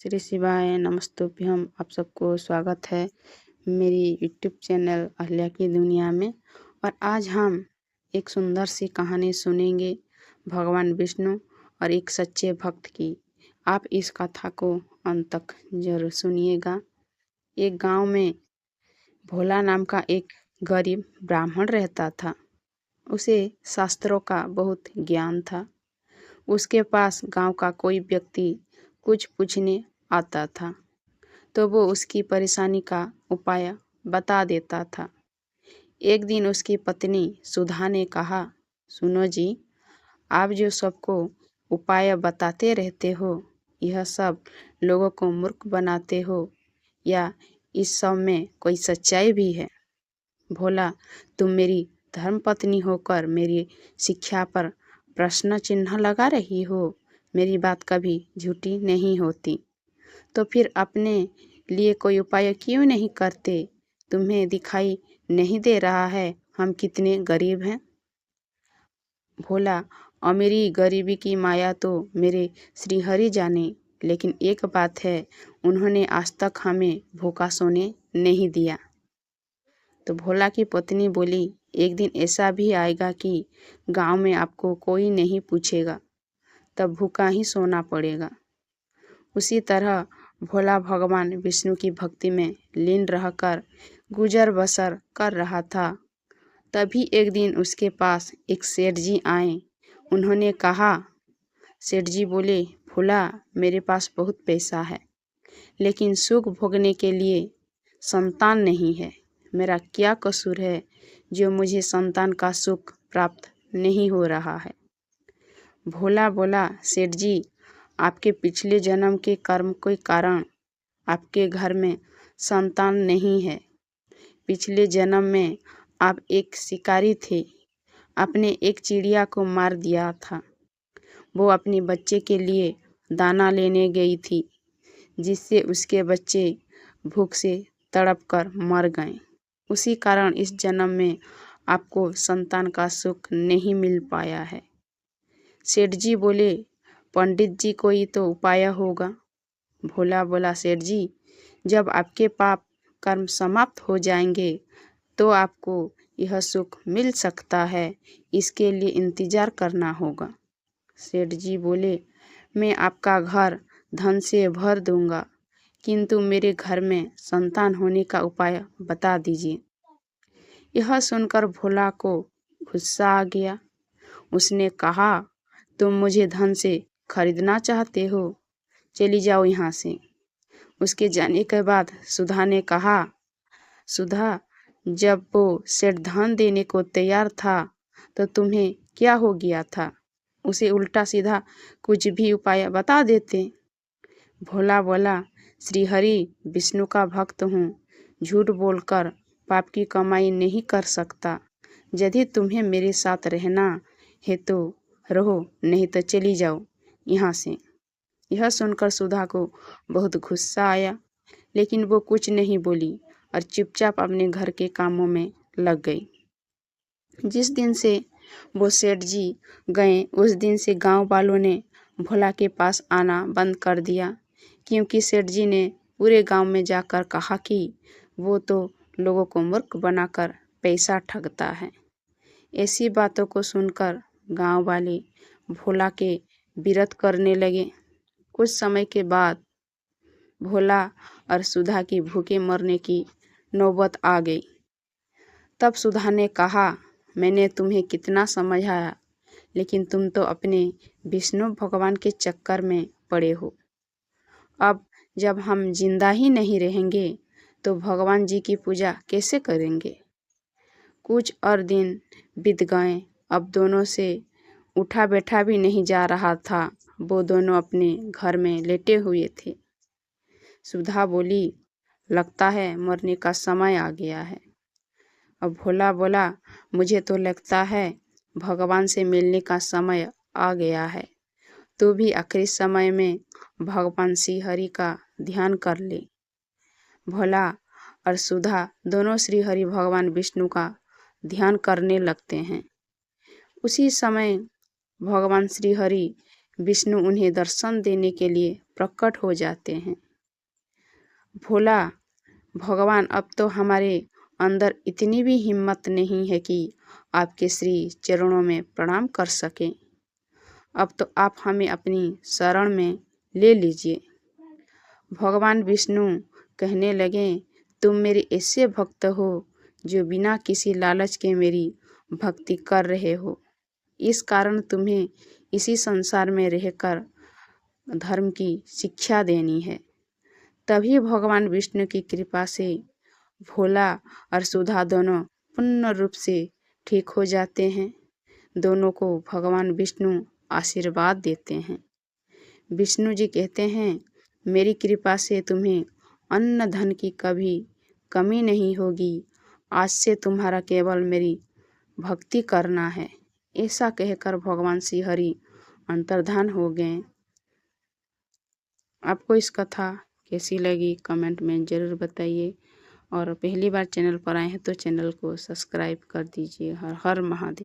श्री शिवाय नमस्तुभ्यम। आप सबको स्वागत है मेरी यूट्यूब चैनल अहल्या की दुनिया में। और आज हम एक सुंदर सी कहानी सुनेंगे भगवान विष्णु और एक सच्चे भक्त की। आप इस कथा को अंत तक जरूर सुनिएगा। एक गांव में भोला नाम का एक गरीब ब्राह्मण रहता था। उसे शास्त्रों का बहुत ज्ञान था। उसके पास गांव का कोई व्यक्ति कुछ पूछने आता था तो वो उसकी परेशानी का उपाय बता देता था। एक दिन उसकी पत्नी सुधा ने कहा, सुनो जी, आप जो सबको उपाय बताते रहते हो, यह सब लोगों को मूर्ख बनाते हो या इस सब में कोई सच्चाई भी है? भोला, तुम मेरी धर्मपत्नी होकर मेरी शिक्षा पर प्रश्न चिन्ह लगा रही हो। मेरी बात कभी झूठी नहीं होती। तो फिर अपने लिए कोई उपाय क्यों नहीं करते? तुम्हें दिखाई नहीं दे रहा है हम कितने गरीब हैं? भोला, अमीरी गरीबी की माया तो मेरे श्रीहरि जाने, लेकिन एक बात है, उन्होंने आज तक हमें भूखा सोने नहीं दिया। तो भोला की पत्नी बोली, एक दिन ऐसा भी आएगा कि गांव में आपको कोई नहीं पूछेगा, तब भूखा ही सोना पड़ेगा। उसी तरह भोला भगवान विष्णु की भक्ति में लीन रहकर गुजर बसर कर रहा था। तभी एक दिन उसके पास एक सेठ जी आए। उन्होंने कहा, सेठ जी बोले, भोला, मेरे पास बहुत पैसा है, लेकिन सुख भोगने के लिए संतान नहीं है। मेरा क्या कसूर है जो मुझे संतान का सुख प्राप्त नहीं हो रहा है? भोला बोला, सेठ जी, आपके पिछले जन्म के कर्म के कारण आपके घर में संतान नहीं है। पिछले जन्म में आप एक शिकारी थे। आपने एक चिड़िया को मार दिया था। वो अपने बच्चे के लिए दाना लेने गई थी, जिससे उसके बच्चे भूख से तड़प कर मर गए। उसी कारण इस जन्म में आपको संतान का सुख नहीं मिल पाया है। सेठ जी बोले, पंडित जी कोई तो उपाय होगा। भोला बोला, सेठ जी, जब आपके पाप कर्म समाप्त हो जाएंगे तो आपको यह सुख मिल सकता है। इसके लिए इंतजार करना होगा। सेठ जी बोले, मैं आपका घर धन से भर दूंगा, किंतु मेरे घर में संतान होने का उपाय बता दीजिए। यह सुनकर भोला को गुस्सा आ गया। उसने कहा, तुम मुझे धन से खरीदना चाहते हो? चली जाओ यहाँ से। उसके जाने के बाद सुधा ने कहा, सुधा, जब वो सेठ धन देने को तैयार था तो तुम्हें क्या हो गया था? उसे उल्टा सीधा कुछ भी उपाय बता देते। भोला बोला, श्रीहरि विष्णु का भक्त हूँ, झूठ बोलकर पाप की कमाई नहीं कर सकता। यदि तुम्हें मेरे साथ रहना है तो रहो, नहीं तो चली जाओ यहाँ से। यह सुनकर सुधा को बहुत गुस्सा आया, लेकिन वो कुछ नहीं बोली और चुपचाप अपने घर के कामों में लग गई। जिस दिन से वो सेठ जी गए, उस दिन से गांव वालों ने भोला के पास आना बंद कर दिया, क्योंकि सेठ जी ने पूरे गांव में जाकर कहा कि वो तो लोगों को मूर्ख बनाकर पैसा ठगता है। ऐसी बातों को सुनकर गांव वाले भोला के विरोध करने लगे। कुछ समय के बाद भोला और सुधा की भूखे मरने की नौबत आ गई। तब सुधा ने कहा, मैंने तुम्हें कितना समझाया, लेकिन तुम तो अपने विष्णु भगवान के चक्कर में पड़े हो। अब जब हम जिंदा ही नहीं रहेंगे तो भगवान जी की पूजा कैसे करेंगे? कुछ और दिन बीत गए। अब दोनों से उठा बैठा भी नहीं जा रहा था। वो दोनों अपने घर में लेटे हुए थे। सुधा बोली, लगता है मरने का समय आ गया है। अब भोला बोला, मुझे तो लगता है भगवान से मिलने का समय आ गया है। तू भी आखिरी समय में भगवान श्री हरि का ध्यान कर ले। भोला और सुधा दोनों श्री हरि भगवान विष्णु का ध्यान करने लगते हैं। उसी समय भगवान श्री हरि विष्णु उन्हें दर्शन देने के लिए प्रकट हो जाते हैं। भोला भगवान, अब तो हमारे अंदर इतनी भी हिम्मत नहीं है कि आपके श्री चरणों में प्रणाम कर सकें। अब तो आप हमें अपनी शरण में ले लीजिए। भगवान विष्णु कहने लगे, तुम मेरे ऐसे भक्त हो जो बिना किसी लालच के मेरी भक्ति कर रहे हो। इस कारण तुम्हें इसी संसार में रहकर धर्म की शिक्षा देनी है। तभी भगवान विष्णु की कृपा से भोला और सुधा दोनों पूर्ण रूप से ठीक हो जाते हैं। दोनों को भगवान विष्णु आशीर्वाद देते हैं। विष्णु जी कहते हैं, मेरी कृपा से तुम्हें अन्न धन की कभी कमी नहीं होगी। आज से तुम्हारा केवल मेरी भक्ति करना है। ऐसा कहकर भगवान श्री हरि अंतर्धान हो गए। आपको इस कथा कैसी लगी कमेंट में ज़रूर बताइए, और पहली बार चैनल पर आए हैं तो चैनल को सब्सक्राइब कर दीजिए। हर हर महादेव।